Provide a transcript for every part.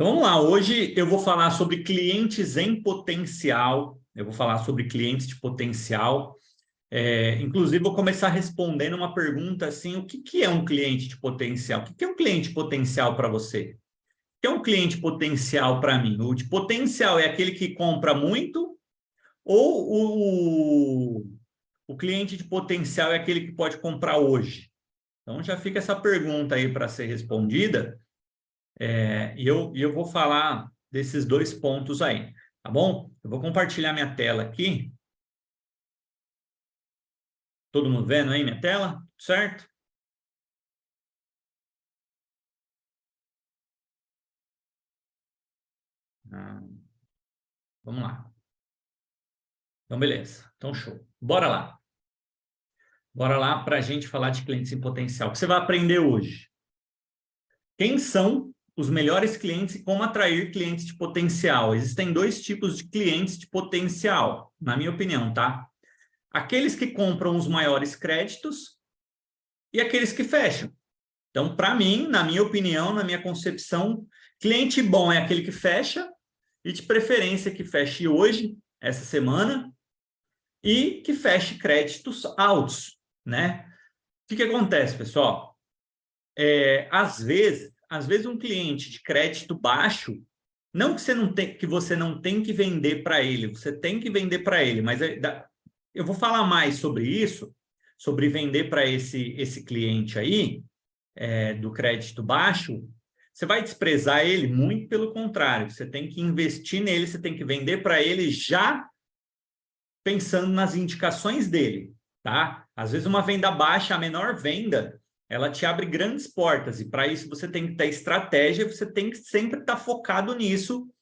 Então, vamos lá. Hoje eu vou falar sobre clientes em potencial. Eu vou falar sobre clientes de potencial. Inclusive, vou começar respondendo uma pergunta assim: o que é um cliente de potencial? O que é um cliente potencial para você? O que é um cliente potencial para mim? O de potencial é aquele que compra muito ou o cliente de potencial é aquele que pode comprar hoje? Então, já fica essa pergunta aí para ser respondida. E eu vou falar desses dois pontos aí, tá bom? Eu vou compartilhar minha tela aqui. Todo mundo vendo aí minha tela? Certo? Ah, vamos lá. Então, beleza. Então, show. Bora lá. Bora lá para a gente falar de clientes em potencial. O que você vai aprender hoje? Quem são os melhores clientes e como atrair clientes de potencial? Existem dois tipos de clientes de potencial, na minha opinião, tá? Aqueles que compram os maiores créditos e aqueles que fecham. Então, para mim, na minha opinião, na minha concepção, cliente bom é aquele que fecha, e de preferência que feche hoje, essa semana, e que feche créditos altos, né? O que acontece, pessoal? Às vezes um cliente de crédito baixo, não que você não tem que vender para ele, você tem que vender para ele, mas eu vou falar mais sobre isso, sobre vender para esse cliente aí, do crédito baixo. Você vai desprezar ele? Muito pelo contrário, você tem que investir nele, você tem que vender para ele já pensando nas indicações dele, tá? Às vezes uma venda baixa, a menor venda, ela te abre grandes portas, e para isso você tem que ter estratégia, você tem que sempre estar focado nisso,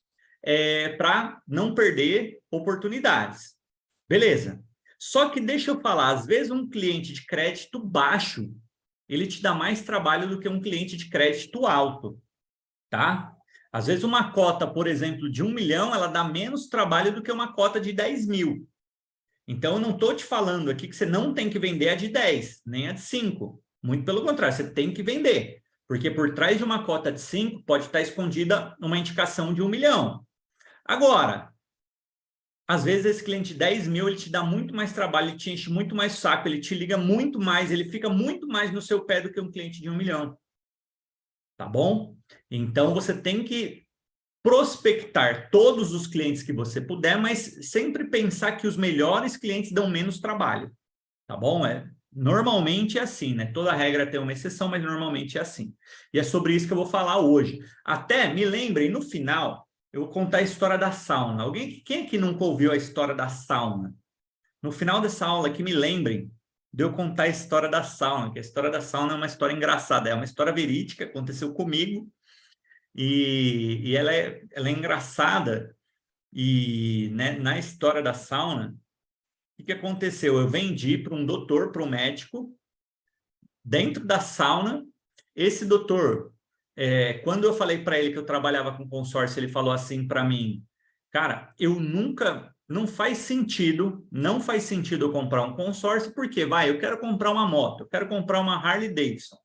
para não perder oportunidades. Beleza. Só que deixa eu falar, às vezes um cliente de crédito baixo, ele te dá mais trabalho do que um cliente de crédito alto, tá? Às vezes uma cota, por exemplo, de 1 milhão, ela dá menos trabalho do que uma cota de 10 mil. Então, eu não estou te falando aqui que você não tem que vender a de 10, nem a de 5. Muito pelo contrário, você tem que vender. Porque por trás de uma cota de 5 pode estar escondida uma indicação de 1 milhão. Agora, às vezes esse cliente de 10 mil, ele te dá muito mais trabalho, ele te enche muito mais o saco, ele te liga muito mais, ele fica muito mais no seu pé do que um cliente de 1 milhão. Tá bom? Então, você tem que prospectar todos os clientes que você puder, mas sempre pensar que os melhores clientes dão menos trabalho, tá bom? Normalmente é assim, né? Toda regra tem uma exceção, mas normalmente é assim. E é sobre isso que eu vou falar hoje. Até me lembrem, no final, eu vou contar a história da sauna. Quem aqui nunca ouviu a história da sauna? No final dessa aula, que me lembrem de eu contar a história da sauna, que a história da sauna é uma história engraçada, é uma história verídica, aconteceu comigo, e ela é engraçada. E, né, na história da sauna, o que aconteceu? Eu vendi para um doutor, para um médico, dentro da sauna. Esse doutor, quando eu falei para ele que eu trabalhava com consórcio, ele falou assim para mim: cara, não faz sentido eu comprar um consórcio, porque eu quero comprar uma moto, eu quero comprar uma Harley Davidson.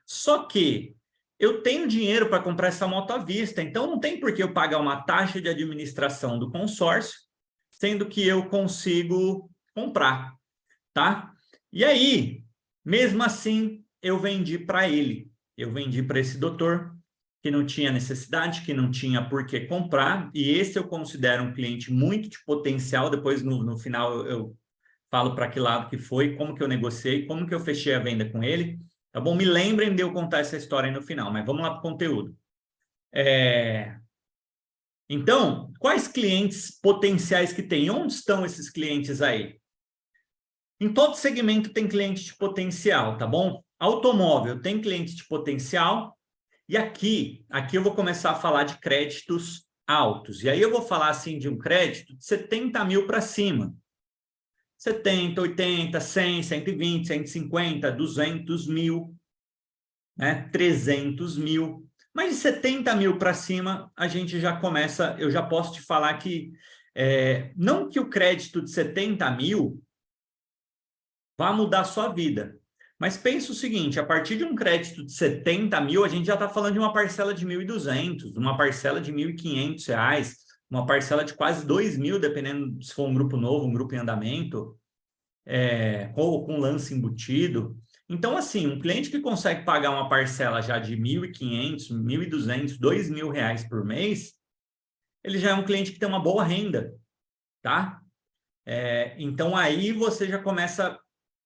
Só que eu tenho dinheiro para comprar essa moto à vista, então não tem por que eu pagar uma taxa de administração do consórcio, sendo que eu consigo comprar, tá? E aí, mesmo assim, eu vendi para ele. Eu vendi para esse doutor que não tinha necessidade, que não tinha por que comprar, e esse eu considero um cliente muito de potencial. Depois, no final, eu falo para que lado que foi, como que eu negociei, como que eu fechei a venda com ele. Tá bom? Me lembrem de eu contar essa história aí no final, mas vamos lá para o conteúdo. Então, quais clientes potenciais que tem? Onde estão esses clientes aí? Em todo segmento tem cliente de potencial, tá bom? Automóvel tem cliente de potencial. E aqui eu vou começar a falar de créditos altos. E aí eu vou falar assim de um crédito de 70 mil para cima. 70, 80, 100, 120, 150, 200 mil, né? 300 mil. Mas de 70 mil para cima, a gente já começa, eu já posso te falar que, não que o crédito de 70 mil vá mudar a sua vida, Mas pensa o seguinte, a partir de um crédito de 70 mil, a gente já está falando de uma parcela de 1.200, uma parcela de R$ 1.500, uma parcela de quase 2.000, dependendo se for um grupo novo, um grupo em andamento, ou com lance embutido. Então, assim, um cliente que consegue pagar uma parcela já de 1.500, 1.200, R$ 2.000 por mês, ele já é um cliente que tem uma boa renda, tá? Então, aí você já começa a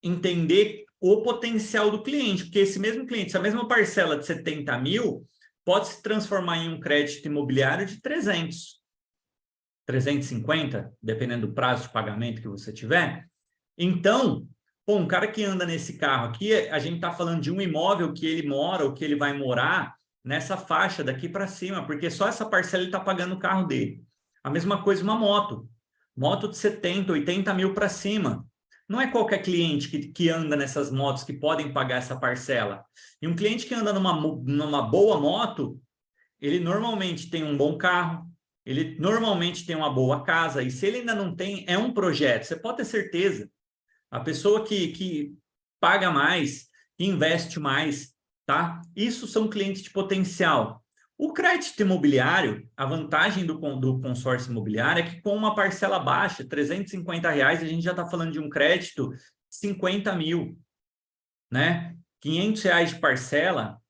entender o potencial do cliente, porque esse mesmo cliente, essa mesma parcela de 70 mil, pode se transformar em um crédito imobiliário de 300, 350, dependendo do prazo de pagamento que você tiver. Então, pô, um cara que anda nesse carro aqui, a gente está falando de um imóvel que ele mora ou que ele vai morar nessa faixa daqui para cima, porque só essa parcela ele está pagando o carro dele. A mesma coisa uma moto. Moto de 70, 80 mil para cima. Não é qualquer cliente que anda nessas motos que podem pagar essa parcela. E um cliente que anda numa boa moto, ele normalmente tem um bom carro, ele normalmente tem uma boa casa, e se ele ainda não tem, é um projeto, você pode ter certeza. A pessoa que paga mais, que investe mais, tá? Isso são clientes de potencial. O crédito imobiliário, a vantagem do consórcio imobiliário é que com uma parcela baixa, R$ 350, a gente já está falando de um crédito de 50 mil, né? R$ 500 de parcela,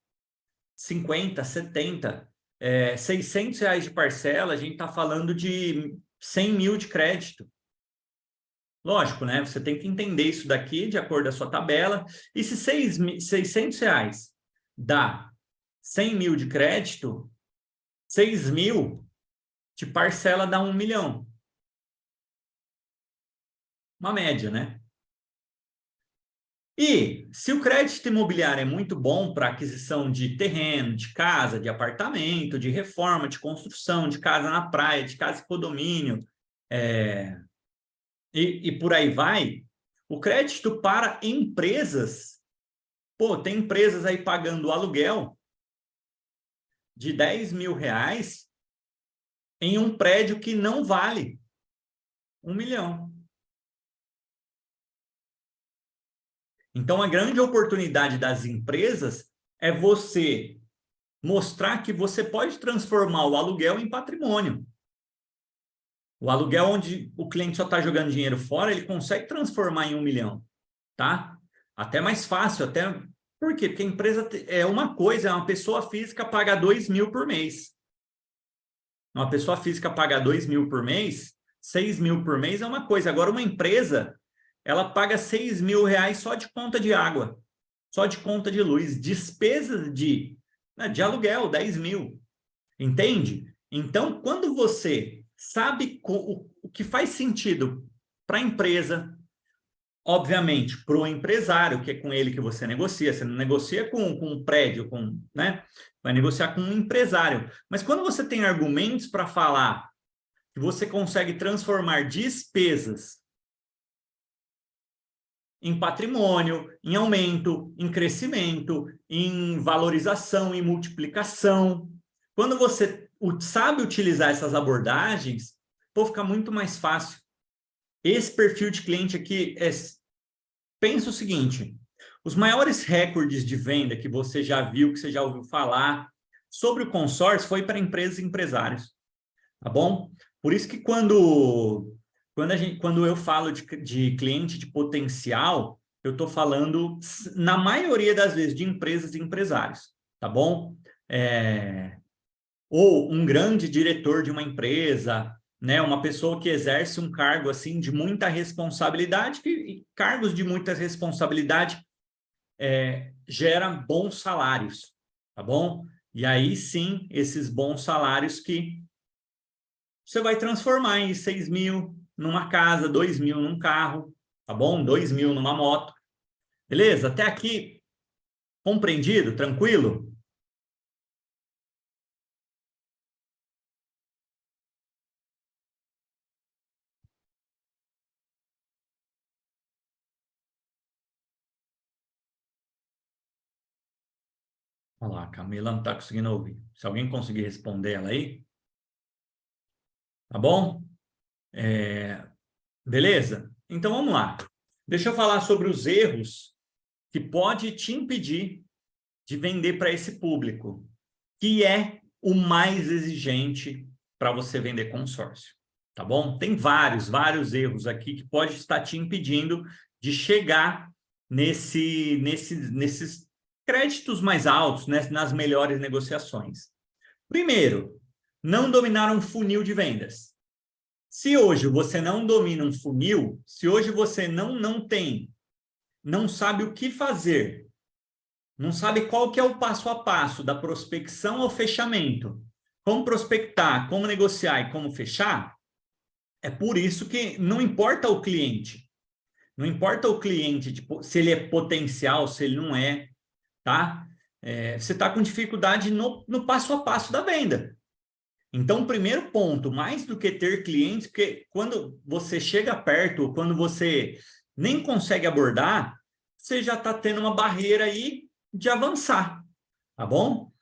50, 70, R$ 600 de parcela, a gente está falando de 100 mil de crédito. Lógico, né? Você tem que entender isso daqui de acordo com a sua tabela. E se R$ 600 dá 100 mil de crédito, 6 mil de parcela dá 1 milhão. Uma média, né? E se o crédito imobiliário é muito bom para aquisição de terreno, de casa, de apartamento, de reforma, de construção, de casa na praia, de casa em condomínio, e por aí vai, o crédito para empresas, pô, tem empresas aí pagando aluguel de R$ 10.000 em um prédio que não vale 1 milhão. Então, a grande oportunidade das empresas é você mostrar que você pode transformar o aluguel em patrimônio. O aluguel onde o cliente só está jogando dinheiro fora, ele consegue transformar em 1 milhão, tá? Até mais fácil, até... Por quê? Porque a empresa é uma coisa, é uma pessoa física paga 2 mil por mês. Uma pessoa física paga 2 mil por mês, 6 mil por mês é uma coisa. Agora, uma empresa, ela paga R$ 6.000 só de conta de água, só de conta de luz, despesas de aluguel, 10 mil. Entende? Então, quando você sabe o que faz sentido para a empresa, obviamente, para o empresário, que é com ele que você negocia, você não negocia com um prédio, né? Vai negociar com um empresário. Mas quando você tem argumentos para falar que você consegue transformar despesas em patrimônio, em aumento, em crescimento, em valorização, em multiplicação. Quando você sabe utilizar essas abordagens, pô, fica muito mais fácil. Esse perfil de cliente aqui pensa o seguinte, os maiores recordes de venda que você já viu, que você já ouviu falar sobre o consórcio foi para empresas e empresários, tá bom? Por isso que quando eu falo de cliente de potencial, eu estou falando, na maioria das vezes, de empresas e empresários, tá bom? Ou um grande diretor de uma empresa, né? Uma pessoa que exerce um cargo assim de muita responsabilidade, e cargos de muita responsabilidade geram bons salários, tá bom? E aí sim, esses bons salários que você vai transformar em 6 mil numa casa, 2 mil num carro, tá bom? 2 mil numa moto. Beleza? Até aqui, compreendido? Tranquilo? Olha lá, a Camila não está conseguindo ouvir. Se alguém conseguir responder ela aí, tá bom? Beleza? Então vamos lá. Deixa eu falar sobre os erros que pode te impedir de vender para esse público, que é o mais exigente para você vender consórcio, tá bom? Tem vários erros aqui que pode estar te impedindo de chegar nesses créditos mais altos, né, nas melhores negociações. Primeiro, não dominar um funil de vendas. Se hoje você não domina um funil, se hoje você não sabe o que fazer, não sabe qual que é o passo a passo da prospecção ao fechamento, como prospectar, como negociar e como fechar, é por isso que não importa o cliente. Não importa o cliente, tipo, se ele é potencial, se ele não é, tá? Você está com dificuldade no passo a passo da venda. Então, o primeiro ponto, mais do que ter clientes, porque quando você chega perto, quando você nem consegue abordar, você já está tendo uma barreira aí de avançar, tá bom?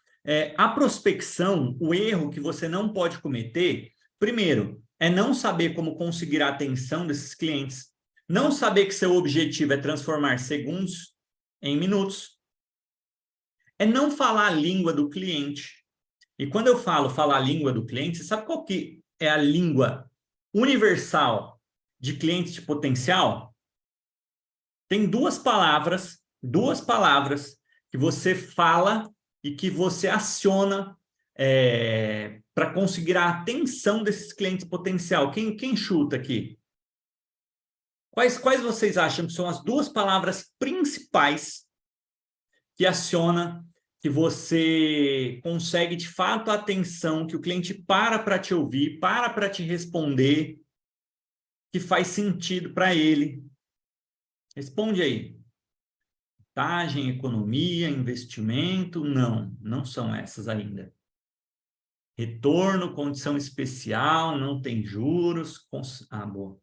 A prospecção, o erro que você não pode cometer, primeiro, é não saber como conseguir a atenção desses clientes, não saber que seu objetivo é transformar segundos em minutos, é não falar a língua do cliente. E quando eu falo falar a língua do cliente, você sabe qual que é a língua universal de clientes de potencial? Tem duas palavras que você fala e que você aciona para conseguir a atenção desses clientes potencial. Quem chuta aqui? Quais vocês acham que são as duas palavras principais que aciona, que você consegue de fato a atenção, que o cliente para te ouvir, para te responder, que faz sentido para ele? Responde aí. Vantagem, economia, investimento? Não são essas ainda. Retorno, condição especial, não tem juros. Boa.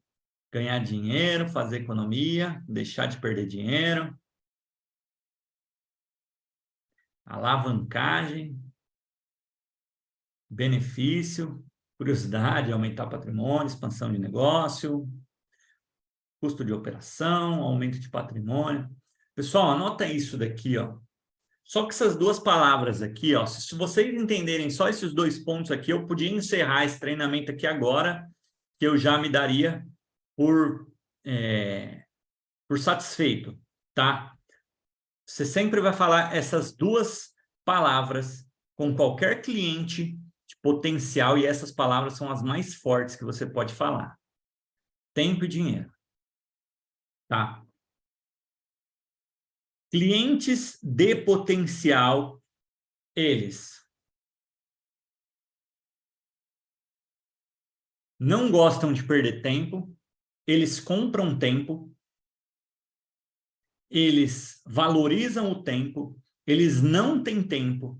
Ganhar dinheiro, fazer economia, deixar de perder dinheiro. Alavancagem, benefício, curiosidade, aumentar patrimônio, expansão de negócio, custo de operação, aumento de patrimônio. Pessoal, anota isso daqui, ó. Só que essas duas palavras aqui, ó, se vocês entenderem só esses dois pontos aqui, eu podia encerrar esse treinamento aqui agora, que eu já me daria por satisfeito, tá? Você sempre vai falar essas duas palavras com qualquer cliente de potencial e essas palavras são as mais fortes que você pode falar. Tempo e dinheiro, tá? Clientes de potencial, eles não gostam de perder tempo, eles compram tempo, eles valorizam o tempo, eles não têm tempo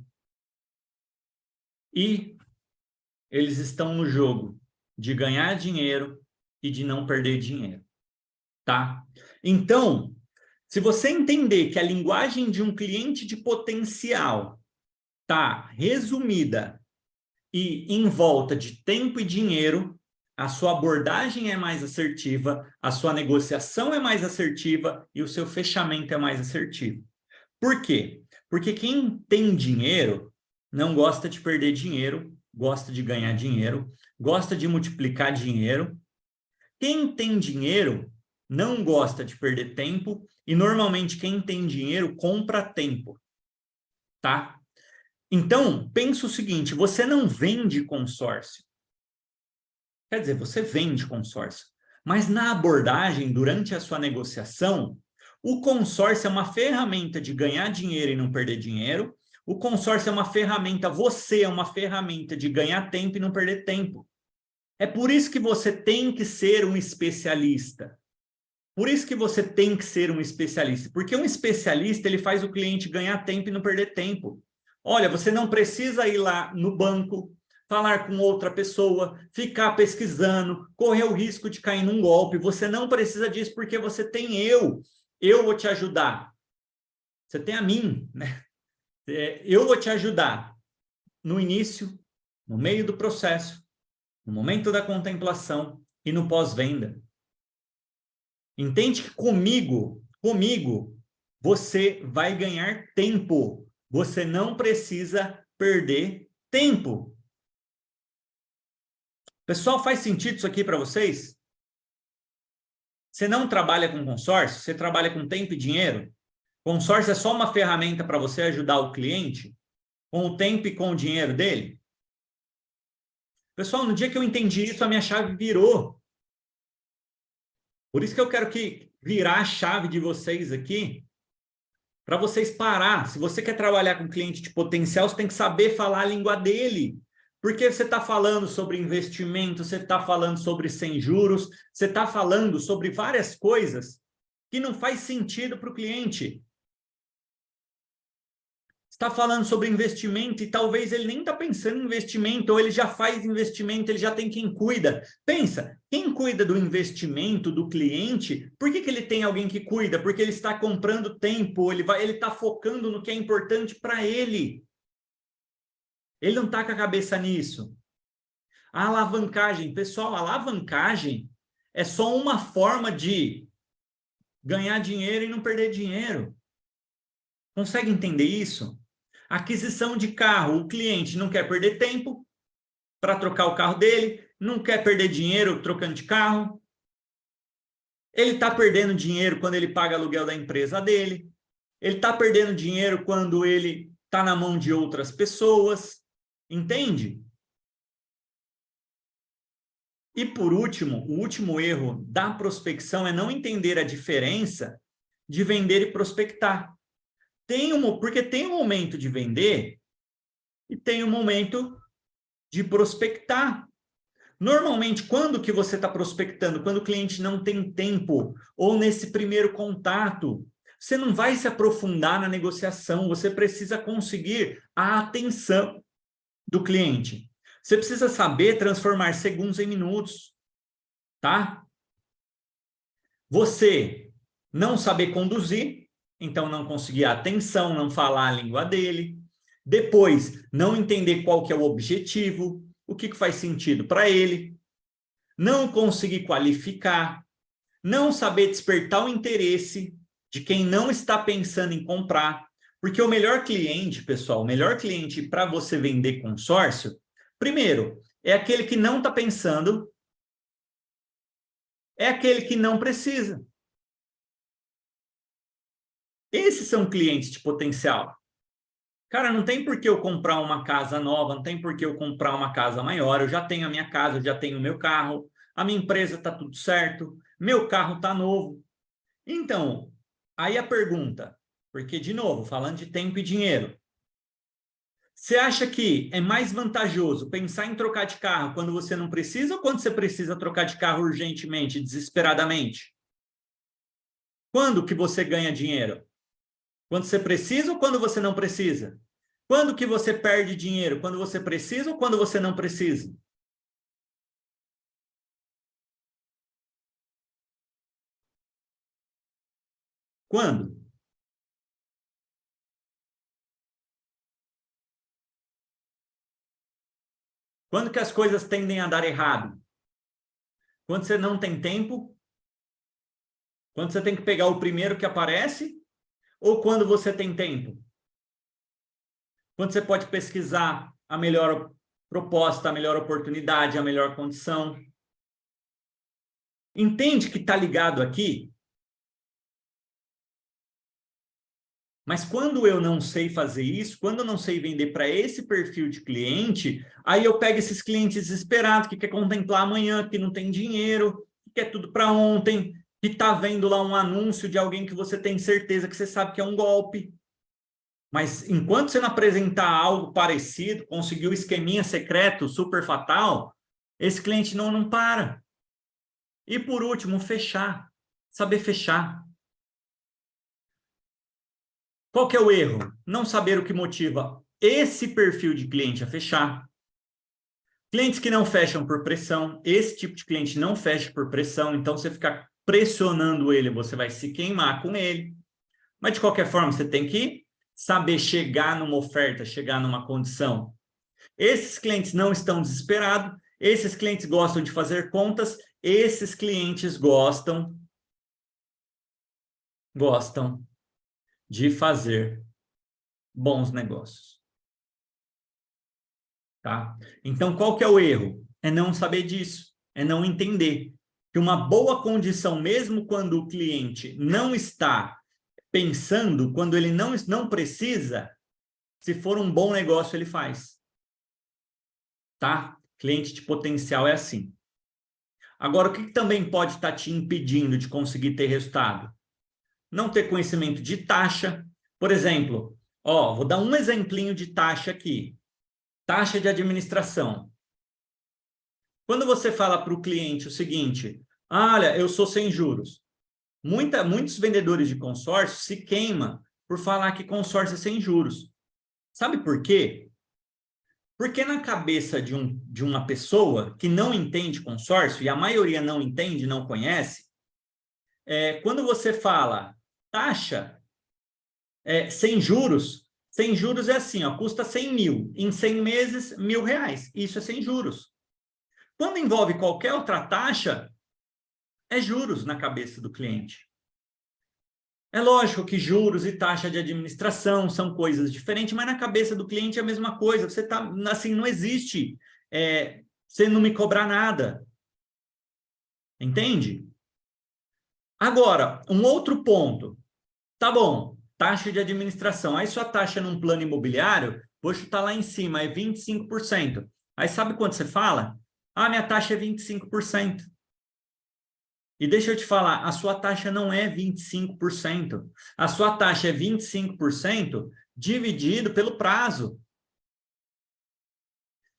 e eles estão no jogo de ganhar dinheiro e de não perder dinheiro, tá? Então, se você entender que a linguagem de um cliente de potencial tá resumida e em volta de tempo e dinheiro, a sua abordagem é mais assertiva, a sua negociação é mais assertiva e o seu fechamento é mais assertivo. Por quê? Porque quem tem dinheiro não gosta de perder dinheiro, gosta de ganhar dinheiro, gosta de multiplicar dinheiro. Quem tem dinheiro não gosta de perder tempo e normalmente quem tem dinheiro compra tempo, tá? Então, pensa o seguinte, você não vende consórcio. Quer dizer, você vende consórcio, mas na abordagem, durante a sua negociação, o consórcio é uma ferramenta de ganhar dinheiro e não perder dinheiro. O consórcio é uma ferramenta, você é uma ferramenta de ganhar tempo e não perder tempo. É por isso que você tem que ser um especialista. Por isso que você tem que ser um especialista. Porque um especialista, ele faz o cliente ganhar tempo e não perder tempo. Olha, você não precisa ir lá no banco, falar com outra pessoa, ficar pesquisando, correr o risco de cair num golpe. Você não precisa disso porque você tem eu. Eu vou te ajudar. Você tem a mim, né? Eu vou te ajudar no início, no meio do processo, no momento da contemplação e no pós-venda. Entende que comigo, você vai ganhar tempo. Você não precisa perder tempo. Pessoal, faz sentido isso aqui para vocês? Você não trabalha com consórcio, você trabalha com tempo e dinheiro. Consórcio é só uma ferramenta para você ajudar o cliente com o tempo e com o dinheiro dele. Pessoal, no dia que eu entendi isso, a minha chave virou. Por isso que eu quero que virar a chave de vocês aqui, para vocês parar. Se você quer trabalhar com cliente de potencial, você tem que saber falar a língua dele. Porque você está falando sobre investimento, você está falando sobre sem juros, você está falando sobre várias coisas que não faz sentido para o cliente. Está falando sobre investimento e talvez ele nem está pensando em investimento, ou ele já faz investimento, ele já tem quem cuida. Pensa, quem cuida do investimento do cliente, por que ele tem alguém que cuida? Porque ele está comprando tempo, ele está focando no que é importante para ele. Ele não está com a cabeça nisso. A alavancagem, pessoal, a alavancagem é só uma forma de ganhar dinheiro e não perder dinheiro. Consegue entender isso? Aquisição de carro, o cliente não quer perder tempo para trocar o carro dele, não quer perder dinheiro trocando de carro. Ele está perdendo dinheiro quando ele paga aluguel da empresa dele. Ele está perdendo dinheiro quando ele está na mão de outras pessoas. Entende? E por último, o último erro da prospecção é não entender a diferença de vender e prospectar. Porque tem um momento de vender e tem um momento de prospectar. Normalmente, quando que você está prospectando? Quando o cliente não tem tempo, ou nesse primeiro contato. Você não vai se aprofundar na negociação, você precisa conseguir a atenção do cliente. Você precisa saber transformar segundos em minutos, tá? Você não saber conduzir, então não conseguir a atenção, não falar a língua dele. Depois, não entender qual que é o objetivo, o que faz sentido para ele. Não conseguir qualificar, não saber despertar o interesse de quem não está pensando em comprar. Porque o melhor cliente, pessoal, o melhor cliente para você vender consórcio, primeiro, é aquele que não está pensando, é aquele que não precisa. Esses são clientes de potencial. Cara, não tem por que eu comprar uma casa nova, não tem por que eu comprar uma casa maior, eu já tenho a minha casa, eu já tenho o meu carro, a minha empresa está tudo certo, meu carro está novo. Então, aí a pergunta, porque, de novo, falando de tempo e dinheiro, você acha que é mais vantajoso pensar em trocar de carro quando você não precisa ou quando você precisa trocar de carro urgentemente, desesperadamente? Quando que você ganha dinheiro? Quando você precisa ou quando você não precisa? Quando que você perde dinheiro? Quando você precisa ou quando você não precisa? Quando? Quando que as coisas tendem a dar errado? Quando você não tem tempo? Quando você tem que pegar o primeiro que aparece? Ou quando você tem tempo? Quando você pode pesquisar a melhor proposta, a melhor oportunidade, a melhor condição? Entende que está ligado aqui? Mas quando eu não sei fazer isso, quando eu não sei vender para esse perfil de cliente, aí eu pego esses clientes desesperados, que quer contemplar amanhã, que não tem dinheiro, que quer tudo para ontem, que está vendo lá um anúncio de alguém que você tem certeza que você sabe que é um golpe. Mas enquanto você não apresentar algo parecido, conseguir o esqueminha secreto, super fatal, esse cliente não para. E por último, fechar. Saber fechar. Qual que é o erro? Não saber o que motiva esse perfil de cliente a fechar. Clientes que não fecham por pressão, esse tipo de cliente não fecha por pressão, então você ficar pressionando ele, você vai se queimar com ele. Mas de qualquer forma, você tem que saber chegar numa oferta, chegar numa condição. Esses clientes não estão desesperados, esses clientes gostam de fazer contas, esses clientes gostam de fazer bons negócios. Tá? Então, qual que é o erro? É não saber disso, é não entender que uma boa condição, mesmo quando o cliente não está pensando, quando ele não precisa, se for um bom negócio, ele faz. Tá? Cliente de potencial é assim. Agora, o que também pode estar te impedindo de conseguir ter resultado? Não ter conhecimento de taxa. Por exemplo, ó, vou dar um exemplinho de taxa aqui. Taxa de administração. Quando você fala para o cliente o seguinte, olha, eu sou sem juros. Muitos vendedores de consórcio se queimam por falar que consórcio é sem juros. Sabe por quê? Porque na cabeça de uma pessoa que não entende consórcio, e a maioria não entende, não conhece, quando você fala taxa sem juros é assim, ó, custa 100 mil, em 100 meses, R$ 1.000. Isso é sem juros. Quando envolve qualquer outra taxa, é juros na cabeça do cliente. É lógico que juros e taxa de administração são coisas diferentes, mas na cabeça do cliente é a mesma coisa. Você tá assim, não existe você não me cobrar nada. Entende? Agora, um outro ponto. Tá bom, taxa de administração. Aí sua taxa num plano imobiliário, vou chutar lá em cima, é 25%. Aí sabe quanto você fala? Ah, minha taxa é 25%. E deixa eu te falar, a sua taxa não é 25%. A sua taxa é 25% dividido pelo prazo.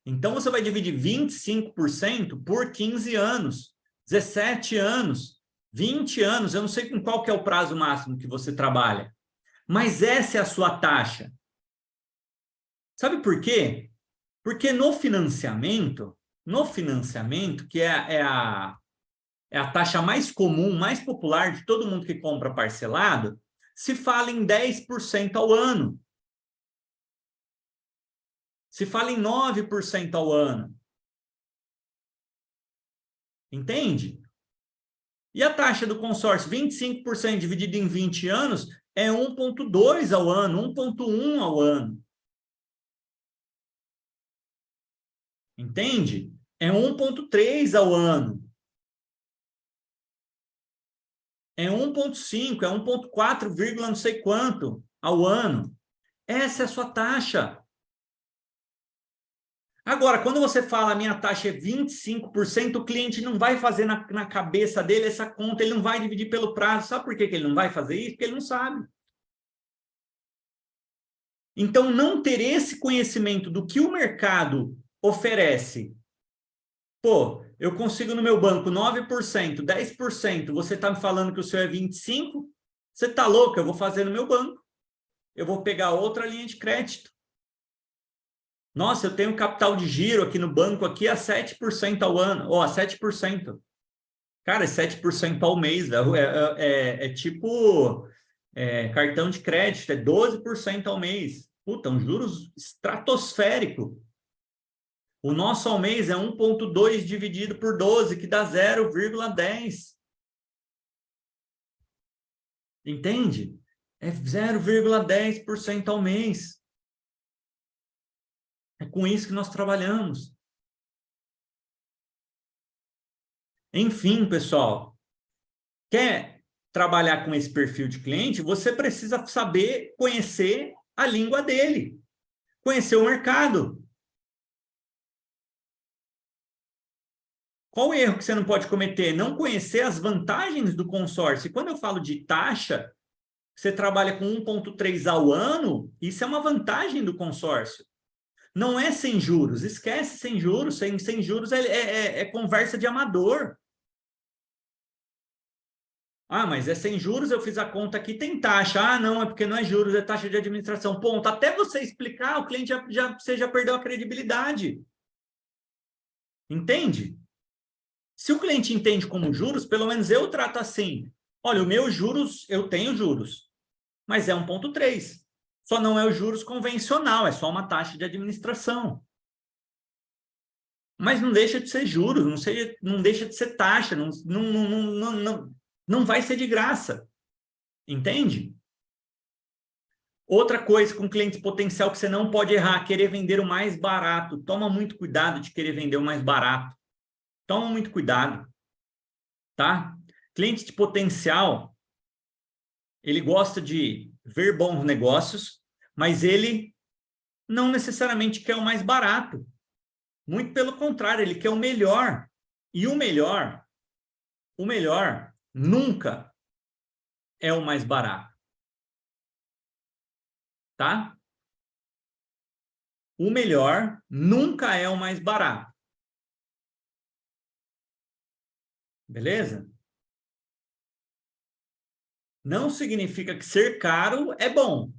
Então, você vai dividir 25% por 15 anos, 17 anos, 20 anos. Eu não sei com qual que é o prazo máximo que você trabalha. Mas essa é a sua taxa. Sabe por quê? Porque no financiamento, que é a taxa mais comum, mais popular de todo mundo que compra parcelado, se fala em 10% ao ano. Se fala em 9% ao ano. Entende? E a taxa do consórcio, 25% dividido em 20 anos, é 1,2 ao ano, 1,1 ao ano. Entende? É 1,3 ao ano. É 1,5, é 1,4, não sei quanto ao ano. Essa é a sua taxa. Agora, quando você fala a minha taxa é 25%, o cliente não vai fazer na cabeça dele essa conta, ele não vai dividir pelo prazo. Sabe por que ele não vai fazer isso? Porque ele não sabe. Então, não ter esse conhecimento do que o mercado oferece. Pô, eu consigo no meu banco 9%, 10%, você está me falando que o seu é 25%? Você está louco? Eu vou fazer no meu banco. Eu vou pegar outra linha de crédito. Nossa, eu tenho capital de giro aqui no banco aqui a 7% ao ano, ou a 7%. Cara, é 7% ao mês, é tipo cartão de crédito, é 12% ao mês. Puta, um juros estratosférico. O nosso ao mês é 1,2 dividido por 12, que dá 0,10. Entende? É 0,10% ao mês. É com isso que nós trabalhamos. Enfim, pessoal, quer trabalhar com esse perfil de cliente, você precisa saber conhecer a língua dele, conhecer o mercado. Qual o erro que você não pode cometer? Não conhecer as vantagens do consórcio. E quando eu falo de taxa, você trabalha com 1,3 ao ano, isso é uma vantagem do consórcio. Não é sem juros, esquece sem juros. Sem juros é conversa de amador. Ah, mas é sem juros, eu fiz a conta aqui, tem taxa. Ah, não, é porque não é juros, é taxa de administração. Ponto. Até você explicar, o cliente você já perdeu a credibilidade. Entende? Se o cliente entende como juros, pelo menos eu trato assim. Olha, o meu juros, eu tenho juros, mas é 1,3. Só não é o juros convencional, é só uma taxa de administração. Mas não deixa de ser juros, não deixa de ser taxa, não vai ser de graça. Entende? Outra coisa com cliente potencial que você não pode errar, querer vender o mais barato. Toma muito cuidado de querer vender o mais barato. Toma muito cuidado, tá? Cliente de potencial, ele gosta de ver bons negócios, mas ele não necessariamente quer o mais barato. Muito pelo contrário, ele quer o melhor. E o melhor nunca é o mais barato, tá? O melhor nunca é o mais barato. Beleza? Não significa que ser caro é bom,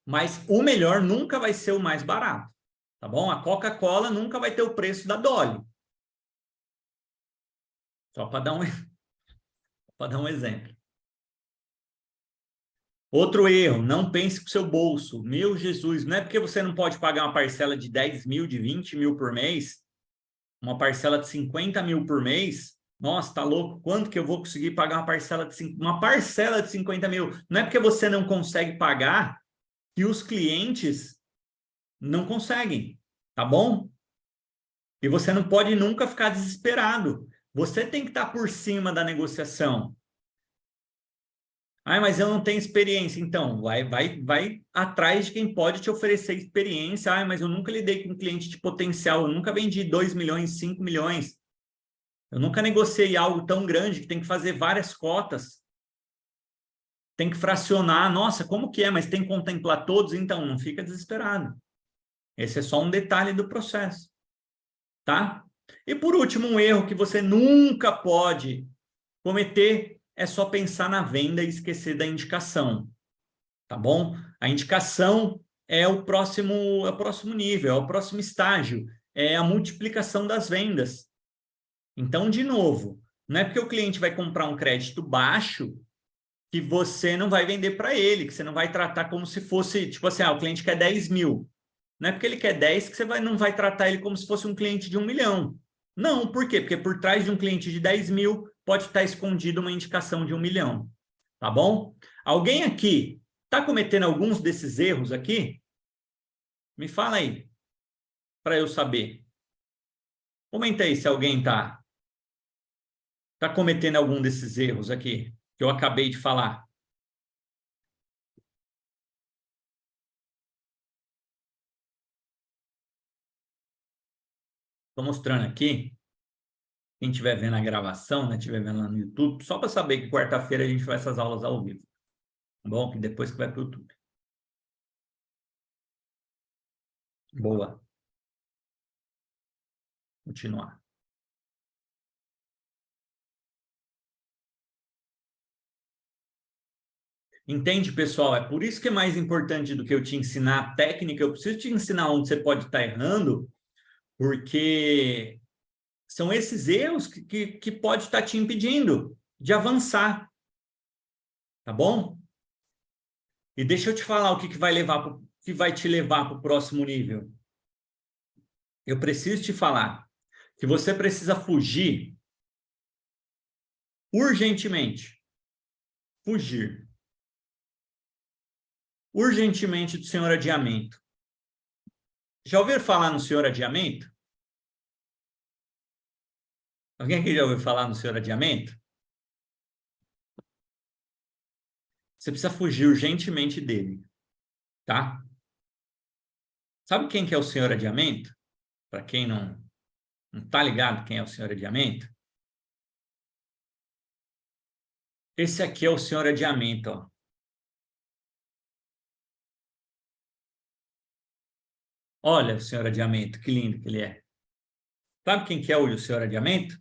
mas o melhor nunca vai ser o mais barato, tá bom? A Coca-Cola nunca vai ter o preço da Dolly. Só para dar um exemplo. Outro erro, não pense com o seu bolso. Meu Jesus, não é porque você não pode pagar uma parcela de 10 mil, de 20 mil por mês, uma parcela de 50 mil por mês. Nossa, tá louco? Quanto que eu vou conseguir pagar uma parcela de 50 mil? Não é porque você não consegue pagar que os clientes não conseguem, tá bom? E você não pode nunca ficar desesperado. Você tem que estar por cima da negociação. Ah, mas eu não tenho experiência. Então, vai atrás de quem pode te oferecer experiência. Ah, mas eu nunca lidei com um cliente de potencial. Eu nunca vendi 2 milhões, 5 milhões. Eu nunca negociei algo tão grande que tem que fazer várias cotas. Tem que fracionar. Nossa, como que é? Mas tem que contemplar todos? Então, não fica desesperado. Esse é só um detalhe do processo. Tá? E por último, um erro que você nunca pode cometer é só pensar na venda e esquecer da indicação, tá bom? A indicação é o próximo nível, é o próximo estágio, é a multiplicação das vendas. Então, de novo, não é porque o cliente vai comprar um crédito baixo que você não vai vender para ele, que você não vai tratar como se fosse, tipo assim, o cliente quer 10 mil. Não é porque ele quer 10 que você não vai tratar ele como se fosse um cliente de 1 milhão. Não, por quê? Porque por trás de um cliente de 10 mil pode estar escondido uma indicação de 1 milhão. Tá bom? Alguém aqui está cometendo alguns desses erros aqui? Me fala aí, para eu saber. Comenta aí se alguém tá cometendo algum desses erros aqui que eu acabei de falar. Estou mostrando aqui. Quem estiver vendo a gravação, né, estiver vendo lá no YouTube, só para saber que quarta-feira a gente faz essas aulas ao vivo. Tá bom? Que depois que vai para o YouTube. Boa. Continuar. Entende, pessoal? É por isso que é mais importante do que eu te ensinar a técnica. Eu preciso te ensinar onde você pode estar errando, porque são esses erros que pode estar te impedindo de avançar, tá bom? E deixa eu te falar o que vai te levar para o próximo nível. Eu preciso te falar que você precisa fugir urgentemente. Fugir urgentemente do senhor adiamento. Já ouviram falar no senhor adiamento? Alguém aqui já ouviu falar no senhor adiamento? Você precisa fugir urgentemente dele, tá? Sabe quem que é o senhor adiamento? Para quem não tá ligado quem é o senhor adiamento? Esse aqui é o senhor adiamento, ó. Olha o senhor adiamento, que lindo que ele é. Sabe quem que é o senhor adiamento?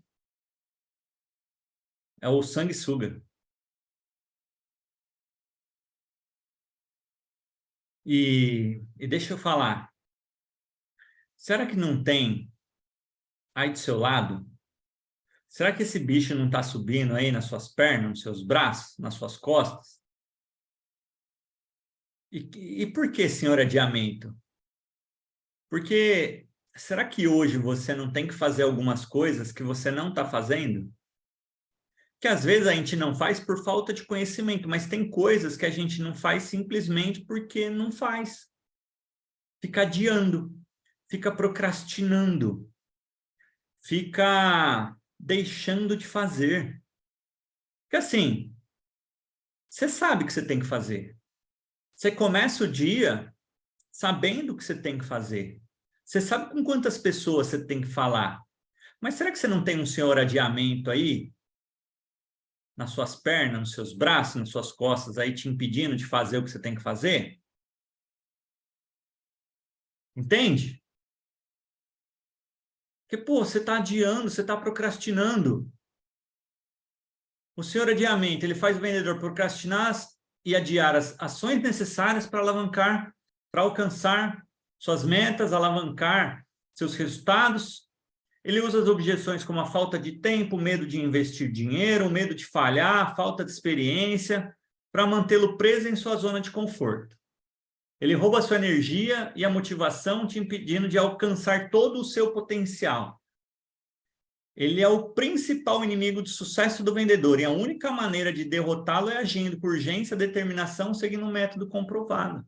É o sanguessuga. E deixa eu falar, será que não tem aí do seu lado? Será que esse bicho não está subindo aí nas suas pernas, nos seus braços, nas suas costas? E por que, senhor adiamento? Porque será que hoje você não tem que fazer algumas coisas que você não está fazendo? Que às vezes a gente não faz por falta de conhecimento, mas tem coisas que a gente não faz simplesmente porque não faz. Fica adiando, fica procrastinando, fica deixando de fazer. Porque assim, você sabe o que você tem que fazer. Você começa o dia sabendo o que você tem que fazer. Você sabe com quantas pessoas você tem que falar. Mas será que você não tem um senhor adiamento aí? Nas suas pernas, nos seus braços, nas suas costas, aí te impedindo de fazer o que você tem que fazer? Entende? Porque, pô, você está adiando, você está procrastinando. O senhor adiamento, ele faz o vendedor procrastinar e adiar as ações necessárias para alavancar, para alcançar suas metas, alavancar seus resultados. Ele usa as objeções como a falta de tempo, medo de investir dinheiro, medo de falhar, falta de experiência, para mantê-lo preso em sua zona de conforto. Ele rouba a sua energia e a motivação, te impedindo de alcançar todo o seu potencial. Ele é o principal inimigo do sucesso do vendedor, e a única maneira de derrotá-lo é agindo por urgência, determinação, seguindo um método comprovado.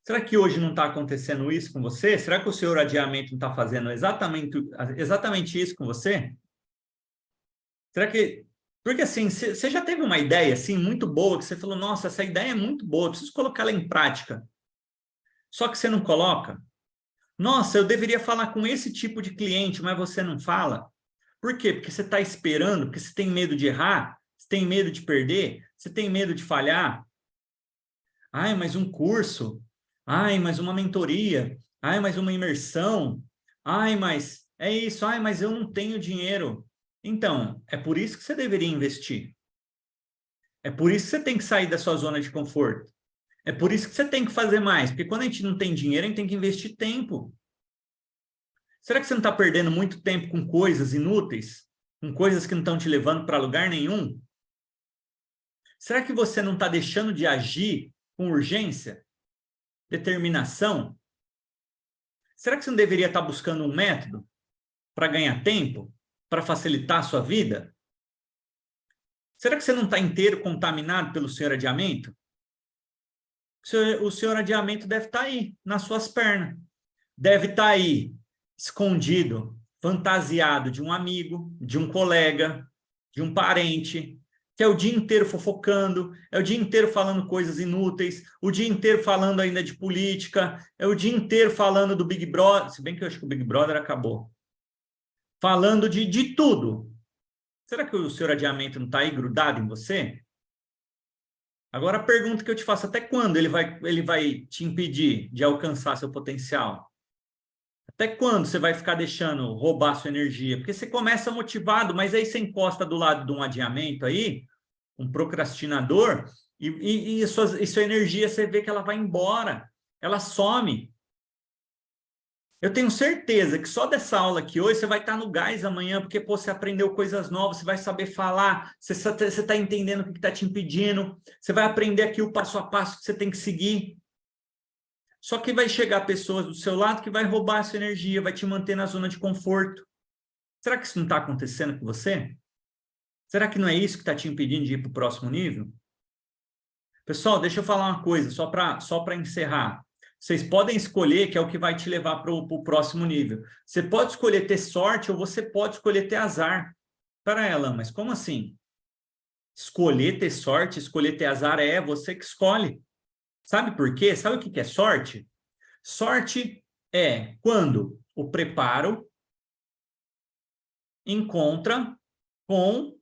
Será que hoje não está acontecendo isso com você? Será que o senhor adiamento não está fazendo exatamente isso com você? Será que... Porque assim, você já teve uma ideia assim, muito boa, que você falou, nossa, essa ideia é muito boa, preciso colocá-la em prática. Só que você não coloca? Nossa, eu deveria falar com esse tipo de cliente, mas você não fala. Por quê? Porque você está esperando, porque você tem medo de errar, você tem medo de perder, você tem medo de falhar. Ai, mas um curso. Ai, mas uma mentoria. Ai, mas uma imersão. Ai, mas é isso. Ai, mas eu não tenho dinheiro. Então, é por isso que você deveria investir. É por isso que você tem que sair da sua zona de conforto. É por isso que você tem que fazer mais. Porque quando a gente não tem dinheiro, a gente tem que investir tempo. Será que você não está perdendo muito tempo com coisas inúteis? Com coisas que não estão te levando para lugar nenhum? Será que você não está deixando de agir com urgência, determinação? Será que você não deveria estar buscando um método para ganhar tempo, para facilitar a sua vida? Será que você não está inteiro contaminado pelo senhor adiamento? O senhor adiamento deve estar aí, nas suas pernas. Deve estar aí, escondido, fantasiado de um amigo, de um colega, de um parente, que é o dia inteiro fofocando, é o dia inteiro falando coisas inúteis, o dia inteiro falando ainda de política, é o dia inteiro falando do Big Brother, se bem que eu acho que o Big Brother acabou. Falando de tudo. Será que o senhor adiamento não está aí grudado em você? Agora a pergunta que eu te faço, até quando ele vai te impedir de alcançar seu potencial? Até quando você vai ficar deixando roubar sua energia? Porque você começa motivado, mas aí você encosta do lado de um adiamento aí, um procrastinador, e sua energia você vê que ela vai embora, ela some. Eu tenho certeza que só dessa aula aqui hoje você vai estar no gás amanhã, porque pô, você aprendeu coisas novas, você vai saber falar, você está entendendo o que está te impedindo, você vai aprender aqui o passo a passo que você tem que seguir. Só que vai chegar pessoas do seu lado que vai roubar essa energia, vai te manter na zona de conforto. Será que isso não está acontecendo com você? Será que não é isso que está te impedindo de ir para o próximo nível? Pessoal, deixa eu falar uma coisa, só para encerrar. Vocês podem escolher que é o que vai te levar para o próximo nível. Você pode escolher ter sorte ou você pode escolher ter azar. Para ela, mas como assim? Escolher ter sorte, escolher ter azar é você que escolhe. Sabe por quê? Sabe o que é sorte? Sorte é quando o preparo encontra com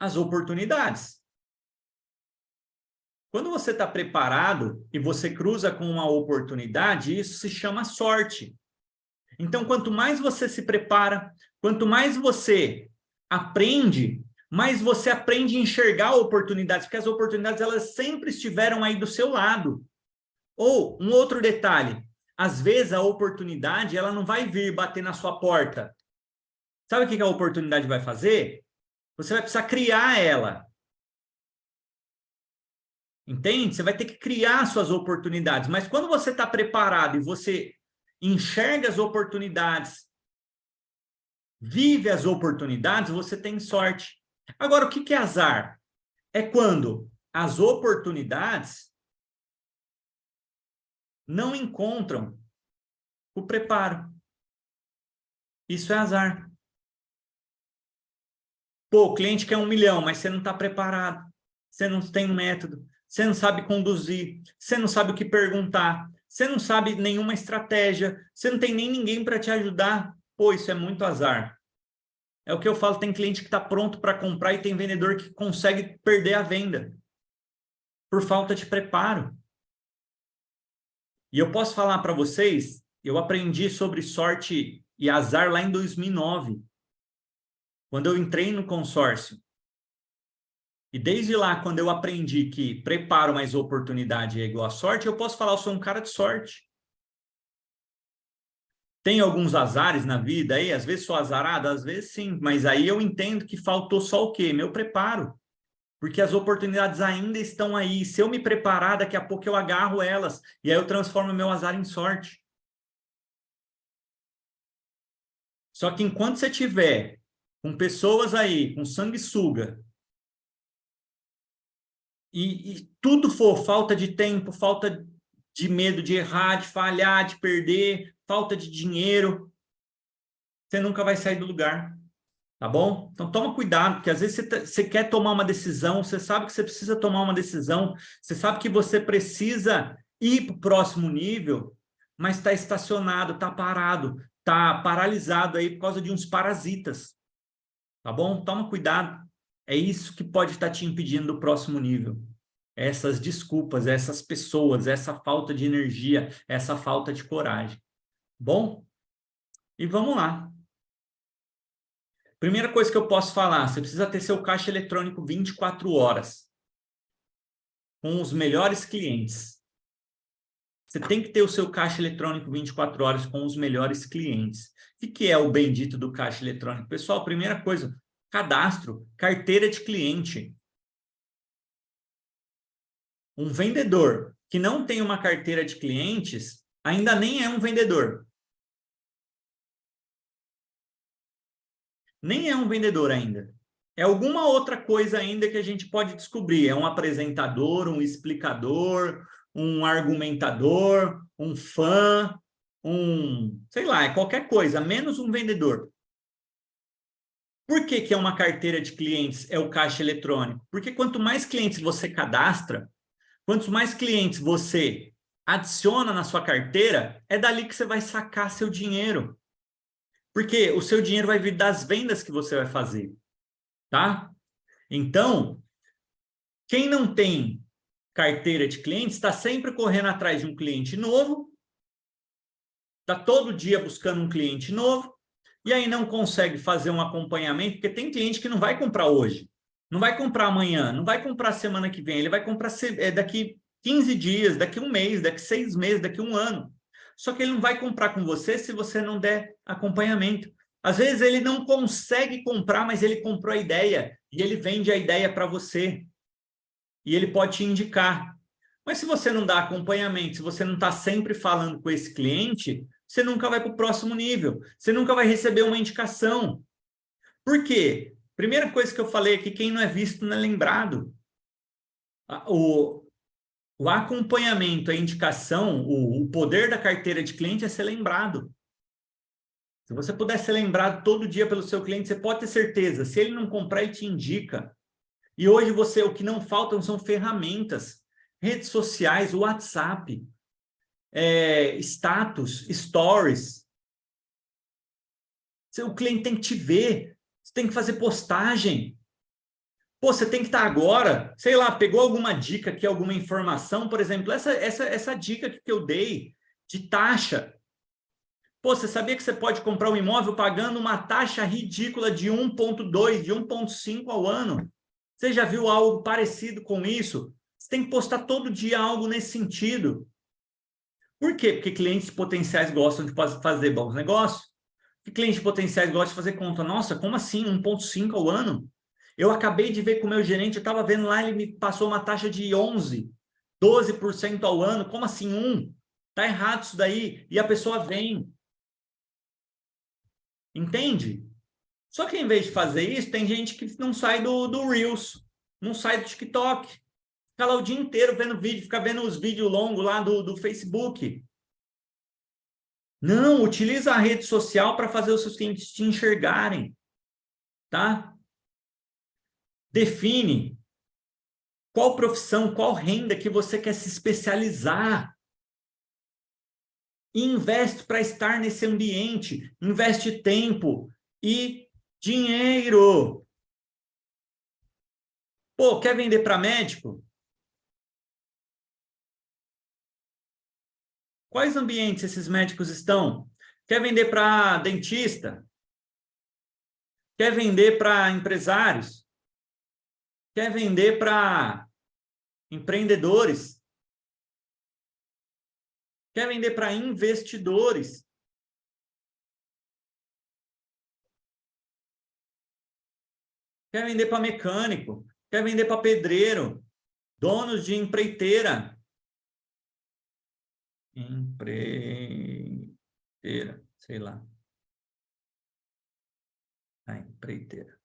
as oportunidades. Quando você está preparado e você cruza com uma oportunidade, isso se chama sorte. Então, quanto mais você se prepara, quanto mais você aprende, mais você aprende a enxergar oportunidades, porque as oportunidades elas sempre estiveram aí do seu lado. Ou, um outro detalhe, às vezes a oportunidade ela não vai vir bater na sua porta. Sabe o que a oportunidade vai fazer? Você vai precisar criar ela. Entende? Você vai ter que criar suas oportunidades. Mas quando você está preparado e você enxerga as oportunidades vive as oportunidades, você tem sorte. Agora, o que é azar? É quando as oportunidades não encontram o preparo. Isso é azar. Pô, o cliente quer 1 milhão, mas você não está preparado. Você não tem um método. Você não sabe conduzir. Você não sabe o que perguntar. Você não sabe nenhuma estratégia. Você não tem nem ninguém para te ajudar. Pô, isso é muito azar. É o que eu falo, tem cliente que está pronto para comprar e tem vendedor que consegue perder a venda por falta de preparo. E eu posso falar para vocês, eu aprendi sobre sorte e azar lá em 2009, quando eu entrei no consórcio. E desde lá, quando eu aprendi que preparo mais oportunidade é igual a sorte, eu posso falar, eu sou um cara de sorte. Tem alguns azares na vida aí, às vezes sou azarado, às vezes sim, mas aí eu entendo que faltou só o quê? Meu preparo. Porque as oportunidades ainda estão aí. Se eu me preparar, daqui a pouco eu agarro elas. E aí eu transformo meu azar em sorte. Só que enquanto você tiver com pessoas aí, com sanguessuga, e tudo for falta de tempo, falta de medo de errar, de falhar, de perder, falta de dinheiro, você nunca vai sair do lugar. Tá bom? Então toma cuidado, porque às vezes você quer tomar uma decisão, você sabe que você precisa tomar uma decisão, você sabe que você precisa ir para o próximo nível, mas está estacionado, está parado, está paralisado aí por causa de uns parasitas. Tá bom? Toma cuidado. É isso que pode estar te impedindo do próximo nível. Essas desculpas, essas pessoas, essa falta de energia, essa falta de coragem. Bom? E vamos lá. Primeira coisa que eu posso falar, você precisa ter seu caixa eletrônico 24 horas com os melhores clientes. Você tem que ter o seu caixa eletrônico 24 horas com os melhores clientes. O que é o bendito do caixa eletrônico? Pessoal, primeira coisa, cadastro, carteira de cliente. Um vendedor que não tem uma carteira de clientes ainda nem é um vendedor. Nem é um vendedor ainda. É alguma outra coisa ainda que a gente pode descobrir. É um apresentador, um explicador, um argumentador, um fã, sei lá, é qualquer coisa, menos um vendedor. Por que que é uma carteira de clientes? É o caixa eletrônico. Porque quanto mais clientes você cadastra, quantos mais clientes você adiciona na sua carteira, é dali que você vai sacar seu dinheiro. Porque o seu dinheiro vai vir das vendas que você vai fazer, tá? Então, quem não tem carteira de clientes está sempre correndo atrás de um cliente novo, está todo dia buscando um cliente novo, e aí não consegue fazer um acompanhamento, porque tem cliente que não vai comprar hoje, não vai comprar amanhã, não vai comprar semana que vem, ele vai comprar daqui 15 dias, daqui um mês, daqui 6 meses, daqui um ano. Só que ele não vai comprar com você se você não der acompanhamento. Às vezes ele não consegue comprar, mas ele comprou a ideia e ele vende a ideia para você. E ele pode te indicar. Mas se você não dá acompanhamento, se você não está sempre falando com esse cliente, você nunca vai para o próximo nível. Você nunca vai receber uma indicação. Por quê? Primeira coisa que eu falei aqui, quem não é visto não é lembrado. O acompanhamento, a indicação, o poder da carteira de cliente é ser lembrado. Se você puder ser lembrado todo dia pelo seu cliente, você pode ter certeza. Se ele não comprar, ele te indica. E hoje o que não faltam são ferramentas, redes sociais, WhatsApp, status, stories. O cliente tem que te ver, você tem que fazer postagem. Pô, você tem que estar agora, sei lá, pegou alguma dica aqui, alguma informação, por exemplo, essa dica que eu dei de taxa. Pô, você sabia que você pode comprar um imóvel pagando uma taxa ridícula de 1,2, de 1,5 ao ano? Você já viu algo parecido com isso? Você tem que postar todo dia algo nesse sentido. Por quê? Porque clientes potenciais gostam de fazer bons negócios. E clientes potenciais gostam de fazer conta. Nossa, como assim 1,5 ao ano? Eu acabei de ver com o meu gerente, eu estava vendo lá, ele me passou uma taxa de 11, 12% ao ano. Como assim 1? Tá errado isso daí. E a pessoa vem. Entende? Só que, em vez de fazer isso, tem gente que não sai do Reels, não sai do TikTok. Fica lá o dia inteiro vendo vídeo, fica vendo os vídeos longos lá do Facebook. Não, utiliza a rede social para fazer os seus clientes te enxergarem, tá? Define qual profissão, qual renda que você quer se especializar. E investe para estar nesse ambiente. Investe tempo e dinheiro. Pô, quer vender para médico? Quais ambientes esses médicos estão? Quer vender para dentista? Quer vender para empresários? Quer vender para empreendedores? Quer vender para investidores? Quer vender para mecânico? Quer vender para pedreiro? Donos de empreiteira? Empreiteira, sei lá. A empreiteira.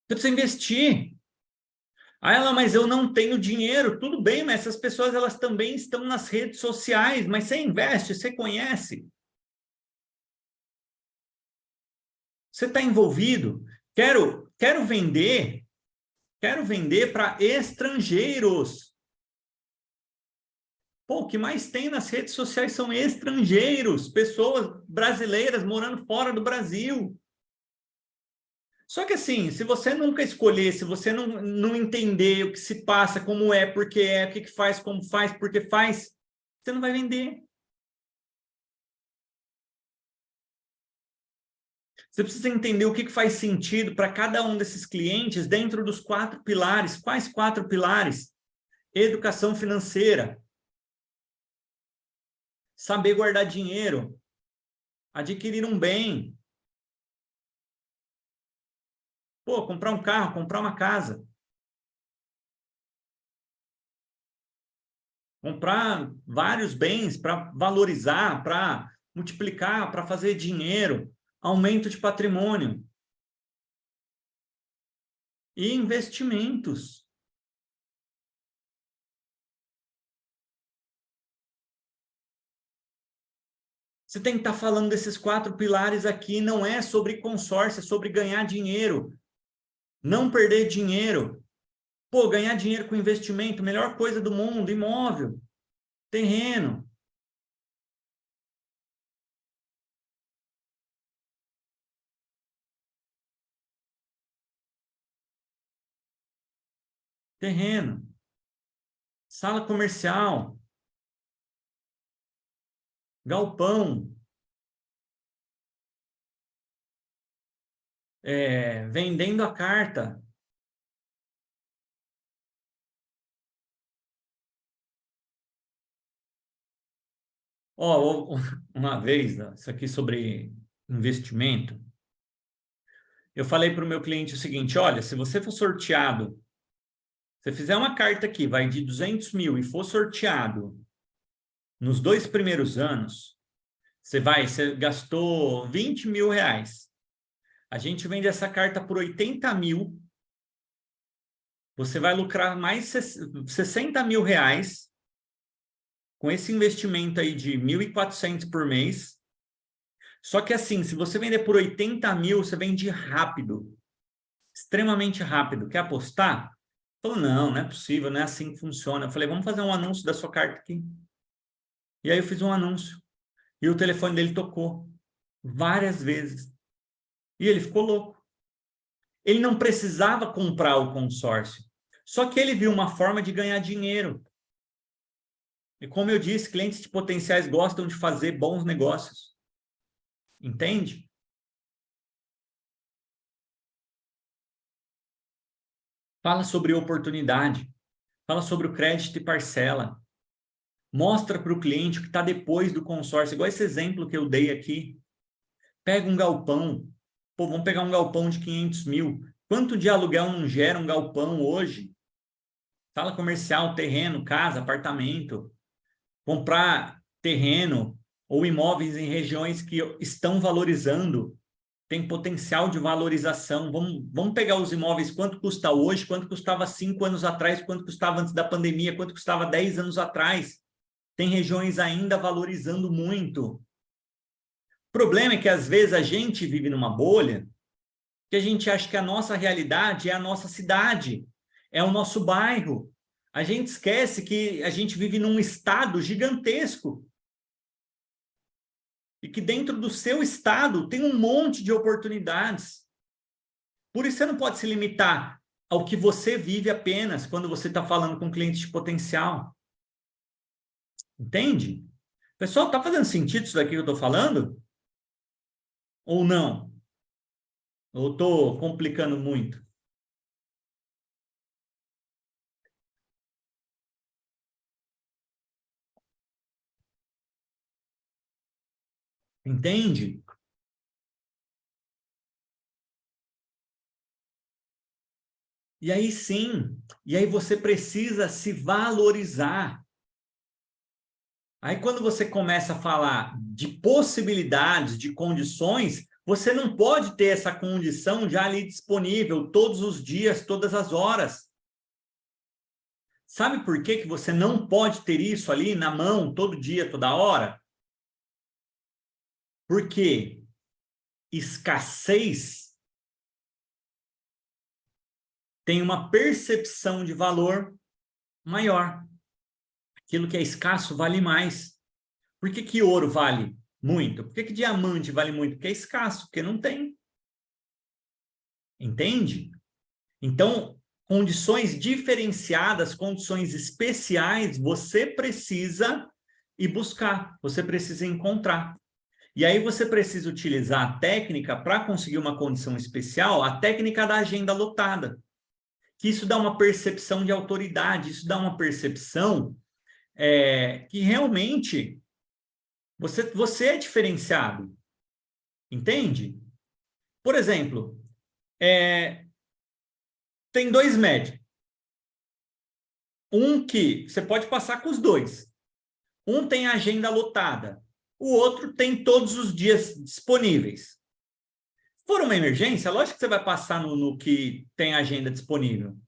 Você precisa investir. Aí ela, mas eu não tenho dinheiro. Tudo bem, mas essas pessoas elas também estão nas redes sociais. Mas você investe, você conhece. Você está envolvido. Quero vender para estrangeiros. Pô, o que mais tem nas redes sociais são estrangeiros, pessoas brasileiras morando fora do Brasil. Só que assim, se você nunca escolher, se você não entender o que se passa, como é, porque é, o que faz, como faz, porque faz, você não vai vender. Você precisa entender o que faz sentido para cada um desses clientes dentro dos 4 pilares. Quais 4 pilares? Educação financeira, saber guardar dinheiro, adquirir um bem, pô, comprar um carro, comprar uma casa, comprar vários bens para valorizar, para multiplicar, para fazer dinheiro, aumento de patrimônio e investimentos. Você tem que estar falando desses 4 pilares aqui, não é sobre consórcio, é sobre ganhar dinheiro, não perder dinheiro. Pô, ganhar dinheiro com investimento, melhor coisa do mundo, imóvel, terreno. Terreno, sala comercial, galpão, vendendo a carta. Ó, uma vez, isso aqui sobre investimento, eu falei para o meu cliente o seguinte, olha, se você for sorteado, se fizer uma carta aqui, vai de 200 mil e for sorteado nos 2 primeiros anos, você gastou 20 mil reais. A gente vende essa carta por 80 mil, você vai lucrar mais 60 mil reais com esse investimento aí de 1.400 por mês. Só que assim, se você vender por 80 mil, você vende rápido, extremamente rápido. Quer apostar? Falou, não é possível, não é assim que funciona. Eu falei, vamos fazer um anúncio da sua carta aqui. E aí eu fiz um anúncio. E o telefone dele tocou várias vezes. E ele ficou louco. Ele não precisava comprar o consórcio. Só que ele viu uma forma de ganhar dinheiro. E como eu disse, clientes de potenciais gostam de fazer bons negócios. Entende? Fala sobre oportunidade. Fala sobre o crédito e parcela. Mostra para o cliente o que está depois do consórcio. Igual esse exemplo que eu dei aqui. Pega um galpão. Pô, vamos pegar um galpão de 500 mil. Quanto de aluguel não gera um galpão hoje? Sala comercial, terreno, casa, apartamento. Comprar terreno ou imóveis em regiões que estão valorizando, tem potencial de valorização. Vamos pegar os imóveis, quanto custa hoje, quanto custava 5 anos atrás, quanto custava antes da pandemia, quanto custava 10 anos atrás. Tem regiões ainda valorizando muito. O problema é que, às vezes, a gente vive numa bolha que a gente acha que a nossa realidade é a nossa cidade, é o nosso bairro. A gente esquece que a gente vive num estado gigantesco e que dentro do seu estado tem um monte de oportunidades. Por isso você não pode se limitar ao que você vive apenas quando você está falando com clientes de potencial. Entende? Pessoal, está fazendo sentido isso daqui que eu estou falando? Ou não? Ou estou complicando muito? Entende? E aí sim, e aí você precisa se valorizar. Aí quando você começa a falar de possibilidades, de condições, você não pode ter essa condição já ali disponível todos os dias, todas as horas. Sabe por que que você não pode ter isso ali na mão todo dia, toda hora? Porque escassez tem uma percepção de valor maior. Aquilo que é escasso vale mais. Por que que ouro vale muito? Por que que diamante vale muito? Porque é escasso, porque não tem. Entende? Então, condições diferenciadas, condições especiais, você precisa ir buscar, você precisa encontrar. E aí você precisa utilizar a técnica para conseguir uma condição especial, a técnica da agenda lotada. Que isso dá uma percepção de autoridade, isso dá uma percepção que realmente você é diferenciado. Entende? Por exemplo, tem dois médicos. Um que você pode passar com os dois. Um tem a agenda lotada, o outro tem todos os dias disponíveis. Se for uma emergência, lógico que você vai passar no que tem agenda disponível.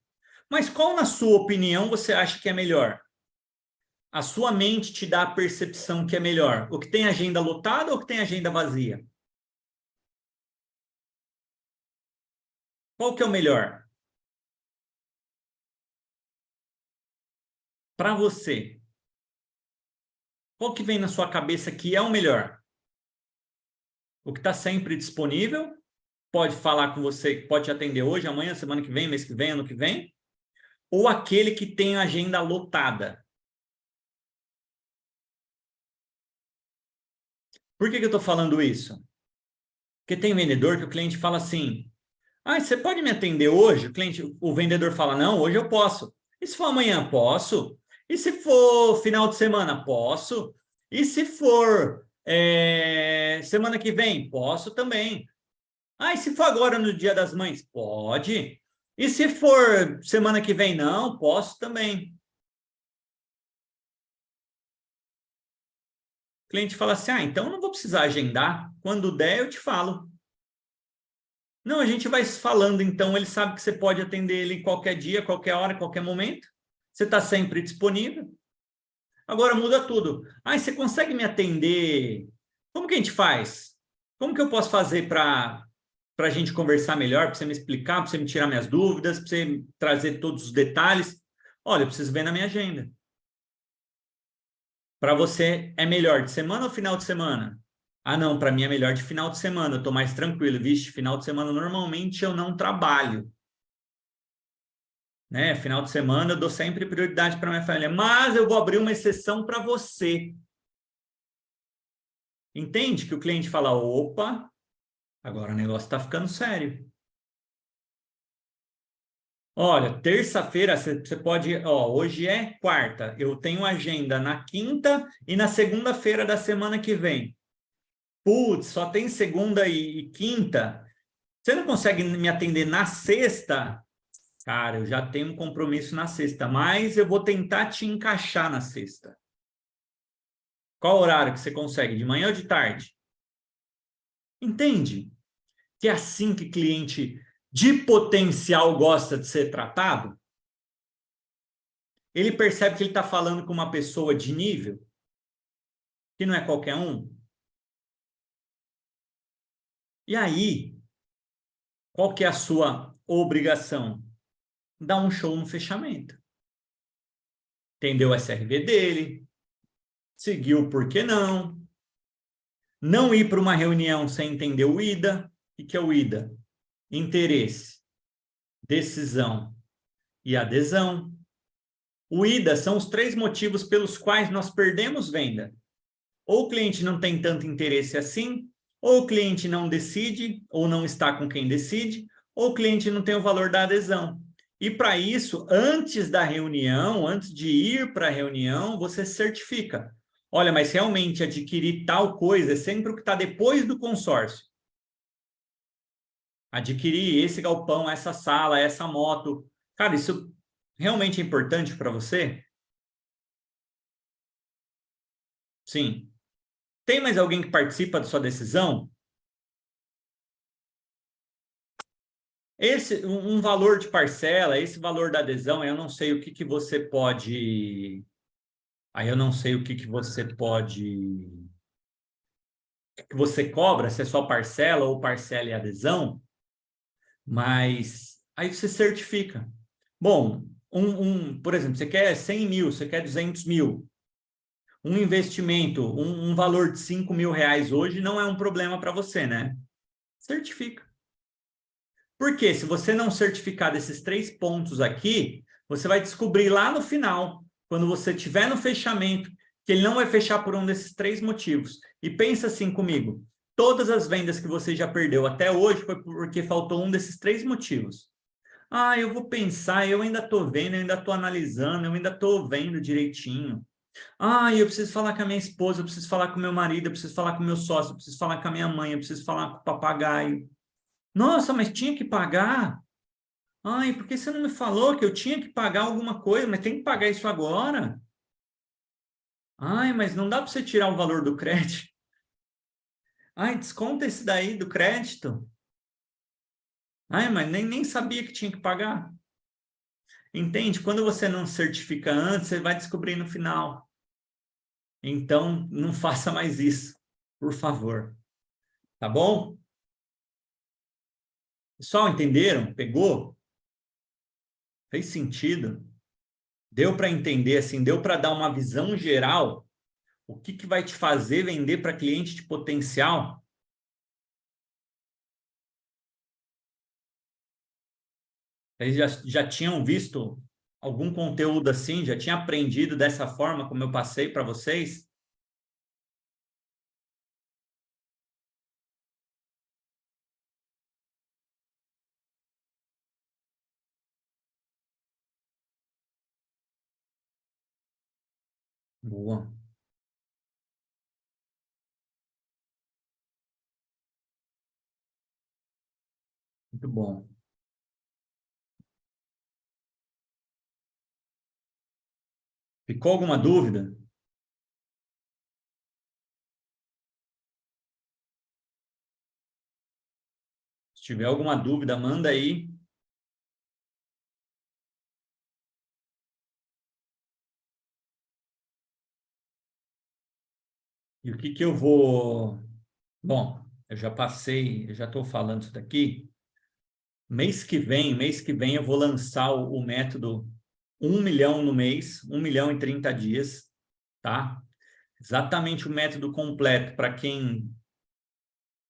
Mas qual, na sua opinião, você acha que é melhor? A sua mente te dá a percepção que é melhor? O que tem agenda lotada ou o que tem agenda vazia? Qual que é o melhor? Para você. Qual que vem na sua cabeça que é o melhor? O que está sempre disponível, pode falar com você, pode te atender hoje, amanhã, semana que vem, mês que vem, ano que vem, ou aquele que tem a agenda lotada? Por que que eu estou falando isso? Porque tem vendedor que o cliente fala assim, você pode me atender hoje? O vendedor fala, não, hoje eu posso. E se for amanhã, posso. E se for final de semana, posso. E se for semana que vem, posso também. E se for agora no Dia das Mães? Pode. E se for semana que vem, não, posso também. O cliente fala assim, então eu não vou precisar agendar. Quando der, eu te falo. Não, a gente vai falando, então ele sabe que você pode atender ele qualquer dia, qualquer hora, qualquer momento. Você está sempre disponível. Agora muda tudo. Você consegue me atender? Como que a gente faz? Como que eu posso fazer para a gente conversar melhor, para você me explicar, para você me tirar minhas dúvidas, para você trazer todos os detalhes? Olha, eu preciso ver na minha agenda. Para você é melhor de semana ou final de semana? Não, para mim é melhor de final de semana, eu estou mais tranquilo. Vixe, final de semana normalmente eu não trabalho. Né? Final de semana eu dou sempre prioridade para minha família, mas eu vou abrir uma exceção para você. Entende que o cliente fala, opa, agora o negócio está ficando sério. Olha, terça-feira você pode, hoje é quarta, eu tenho agenda na quinta e na segunda-feira da semana que vem. Putz, só tem segunda e quinta. Você não consegue me atender na sexta? Cara, eu já tenho um compromisso na sexta, mas eu vou tentar te encaixar na sexta. Qual horário que você consegue? De manhã ou de tarde? Entende? Que é assim que cliente de potencial gosta de ser tratado? Ele percebe que ele está falando com uma pessoa de nível, que não é qualquer um. E aí, qual que é a sua obrigação? Dar um show no fechamento. Entendeu o SRV dele, seguiu por que não, não ir para uma reunião sem entender o IDA. O que é o IDA? Interesse, decisão e adesão. O IDA são os 3 motivos pelos quais nós perdemos venda. Ou o cliente não tem tanto interesse assim, ou o cliente não decide, ou não está com quem decide, ou o cliente não tem o valor da adesão. E para isso, antes da reunião, antes de ir para a reunião, você certifica. Olha, mas realmente adquirir tal coisa é sempre o que está depois do consórcio. Adquirir esse galpão, essa sala, essa moto. Cara, isso realmente é importante para você? Sim. Tem mais alguém que participa da sua decisão? Esse, um valor de parcela, esse valor da adesão, eu não sei o que que você pode... Aí eu não sei o que que você pode... O que você cobra, se é só parcela ou parcela e adesão, mas aí você certifica. Bom, por exemplo, você quer 100 mil, você quer 200 mil. Um investimento, um valor de 5 mil reais hoje não é um problema para você, né? Certifica. Porque se você não certificar desses 3 pontos aqui, você vai descobrir lá no final, quando você estiver no fechamento, que ele não vai fechar por um desses 3 motivos. E pensa assim comigo, todas as vendas que você já perdeu até hoje foi porque faltou um desses 3 motivos. Ah, eu vou pensar, eu ainda estou vendo, eu ainda estou analisando, eu ainda estou vendo direitinho. Ah, eu preciso falar com a minha esposa, eu preciso falar com o meu marido, eu preciso falar com o meu sócio, eu preciso falar com a minha mãe, eu preciso falar com o papagaio. Nossa, mas tinha que pagar? Ai, por que você não me falou que eu tinha que pagar alguma coisa, mas tem que pagar isso agora? Ai, mas não dá para você tirar o valor do crédito. Ai, desconta esse daí do crédito. Ai, mas nem sabia que tinha que pagar. Entende? Quando você não certifica antes, você vai descobrir no final. Então, não faça mais isso, por favor. Tá bom? Pessoal, entenderam? Pegou? Fez sentido? Deu para entender assim, deu para dar uma visão geral o que que vai te fazer vender para cliente de potencial? Vocês já tinham visto algum conteúdo assim? Já tinha aprendido dessa forma como eu passei para vocês? Boa, muito bom. Ficou alguma dúvida? Se tiver alguma dúvida, manda aí. E o que que eu vou... Bom, eu já passei, eu já estou falando isso daqui. Mês que vem eu vou lançar o método 1 milhão no mês, 1 milhão em 30 dias, tá? Exatamente o método completo para quem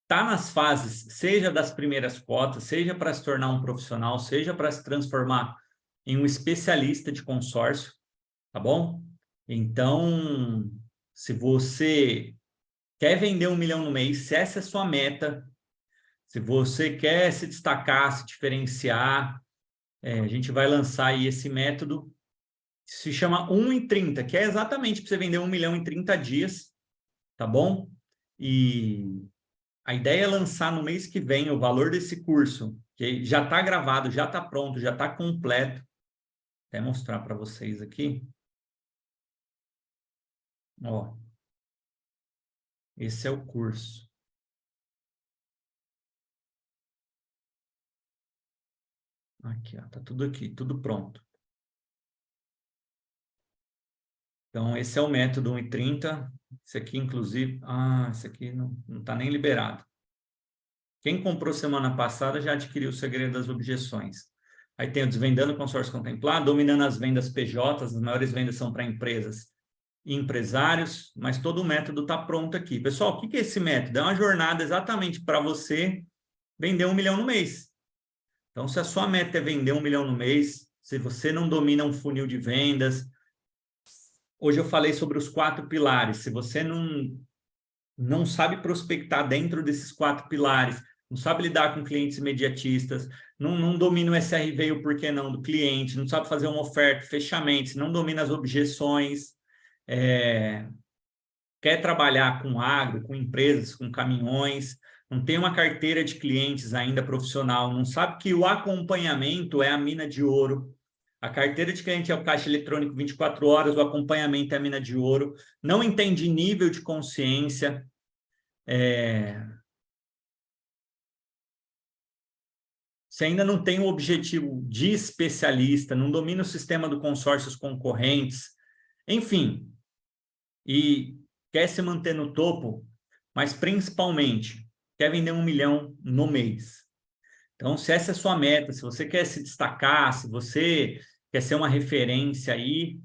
está nas fases, seja das primeiras cotas, seja para se tornar um profissional, seja para se transformar em um especialista de consórcio, tá bom? Então, se você quer vender 1 milhão no mês, se essa é a sua meta, se você quer se destacar, se diferenciar, a gente vai lançar aí esse método, se chama 1 em 30, que é exatamente para você vender 1 milhão em 30 dias, tá bom? E A ideia é lançar no mês que vem o valor desse curso, que já está gravado, já está pronto, já está completo. Vou até mostrar para vocês aqui. Ó, esse é o curso. Aqui, ó, tá tudo aqui, tudo pronto. Então, esse é o método 1,30. Esse aqui, inclusive... Ah, esse aqui não está nem liberado. Quem comprou semana passada já adquiriu o segredo das objeções. Aí tem o Desvendando Consórcio Contemplado, dominando as vendas PJ, as maiores vendas são para empresas e empresários, mas todo o método está pronto aqui. Pessoal, o que é esse método? É uma jornada exatamente para você vender 1 milhão no mês. Então, se a sua meta é vender 1 milhão no mês, se você não domina um funil de vendas, hoje eu falei sobre os 4 pilares. Se você não sabe prospectar dentro desses 4 pilares, não sabe lidar com clientes imediatistas, não domina o SRV e o porquê não do cliente, não sabe fazer uma oferta, fechamentos, não domina as objeções, quer trabalhar com agro, com empresas, com caminhões, não tem uma carteira de clientes ainda profissional, não sabe que o acompanhamento é a mina de ouro, a carteira de cliente é o caixa eletrônico 24 horas, o acompanhamento é a mina de ouro, não entende nível de consciência, se ainda não tem o objetivo de especialista, não domina o sistema do consórcios concorrentes, enfim, e quer se manter no topo, mas principalmente quer vender 1 milhão no mês. Então, se essa é a sua meta, se você quer se destacar, se você quer ser uma referência aí,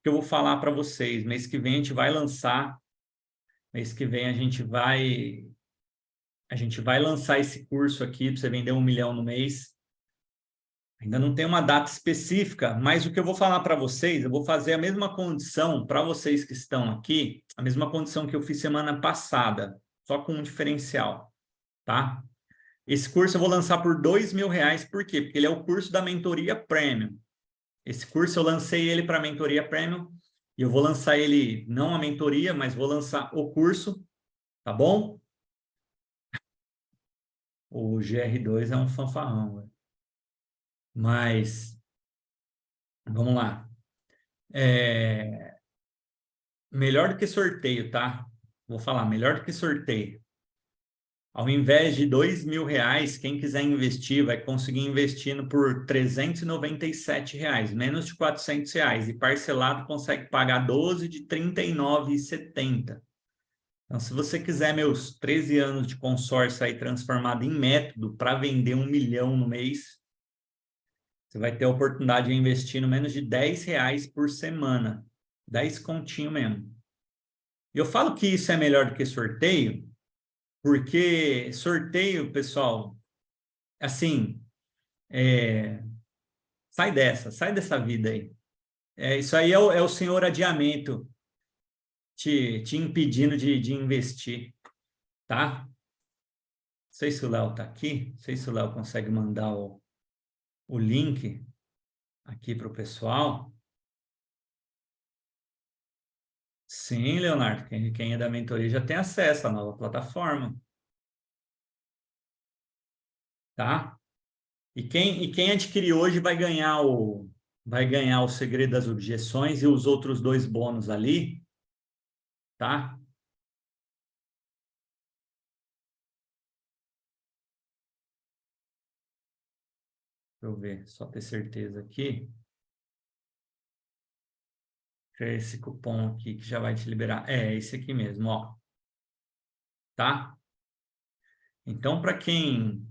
que eu vou falar para vocês, mês que vem a gente vai lançar, mês que vem a gente vai lançar esse curso aqui para você vender 1 milhão no mês. Ainda não tem uma data específica, mas o que eu vou falar para vocês, eu vou fazer a mesma condição para vocês que estão aqui, a mesma condição que eu fiz semana passada, só com um diferencial, tá? Esse curso eu vou lançar por R$ 2.000, por quê? Porque ele é o curso da mentoria Premium. Esse curso eu lancei ele para a mentoria Premium, e eu vou lançar ele, não a mentoria, mas vou lançar o curso, tá bom? O GR2 é um fanfarrão, velho. Mas, vamos lá. Melhor do que sorteio, tá? Vou falar, melhor do que sorteio. Ao invés de R$ 2.000, quem quiser investir vai conseguir investindo por R$ 397, menos de R$ 400. E parcelado consegue pagar 12 de R$ 39,70. Então, se você quiser meus 13 anos de consórcio aí transformado em método para vender 1 milhão no mês, você vai ter a oportunidade de investir no menos de R$ 10 por semana. 10 continho mesmo. E eu falo que isso é melhor do que sorteio, porque sorteio, pessoal, assim, sai dessa vida aí. Isso aí é o senhor adiamento te impedindo de investir, tá? Não sei se o Léo está aqui, não sei se o Léo consegue mandar o link aqui para o pessoal. Sim, Leonardo, quem é da mentoria já tem acesso à nova plataforma, tá? E quem adquirir hoje vai ganhar o segredo das objeções e os outros 2 bônus ali, tá? Deixa eu ver, só ter certeza aqui. É esse cupom aqui que já vai te liberar. É esse aqui mesmo, ó. Tá? Então, para quem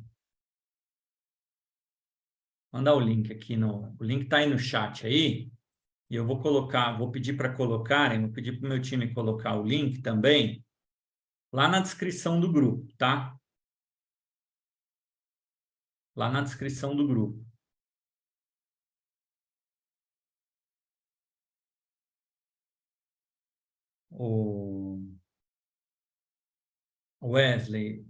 mandar o link aqui o link tá aí no chat aí, e eu vou pedir para colocarem, vou pedir para o meu time colocar o link também lá na descrição do grupo, tá? Lá na descrição do grupo. O Wesley,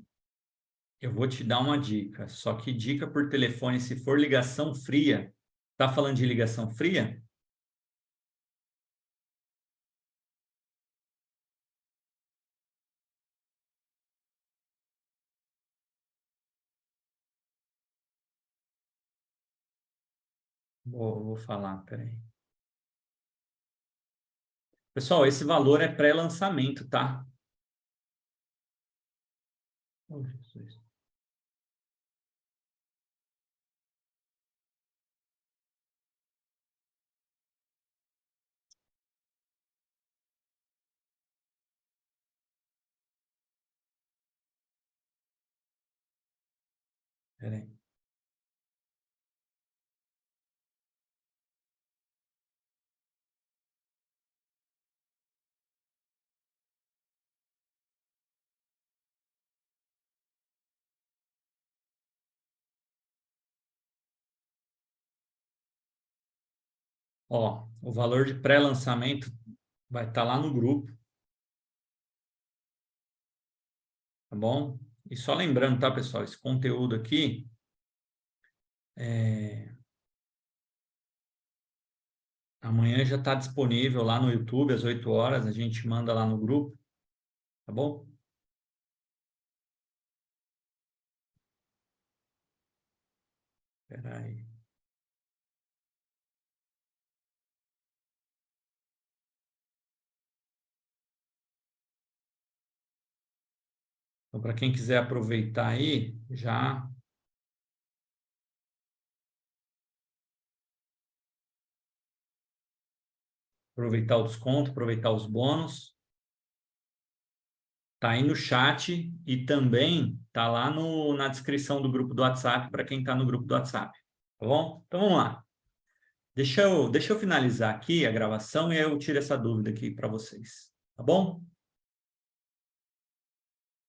eu vou te dar uma dica, só que dica por telefone, se for ligação fria, tá falando de ligação fria? Vou falar, peraí. Pessoal, esse valor é pré-lançamento, tá? Oh, Jesus. Peraí. Ó, o valor de pré-lançamento vai estar lá no grupo, tá bom? E só lembrando, tá, pessoal? Esse conteúdo aqui amanhã já está disponível lá no YouTube às 8 horas, a gente manda lá no grupo, tá bom? Espera aí. Então, para quem quiser aproveitar aí, já aproveitar o desconto, aproveitar os bônus, tá aí no chat e também tá lá na descrição do grupo do WhatsApp para quem está no grupo do WhatsApp, tá bom? Então vamos lá. Deixa eu finalizar aqui a gravação e aí eu tiro essa dúvida aqui para vocês, tá bom?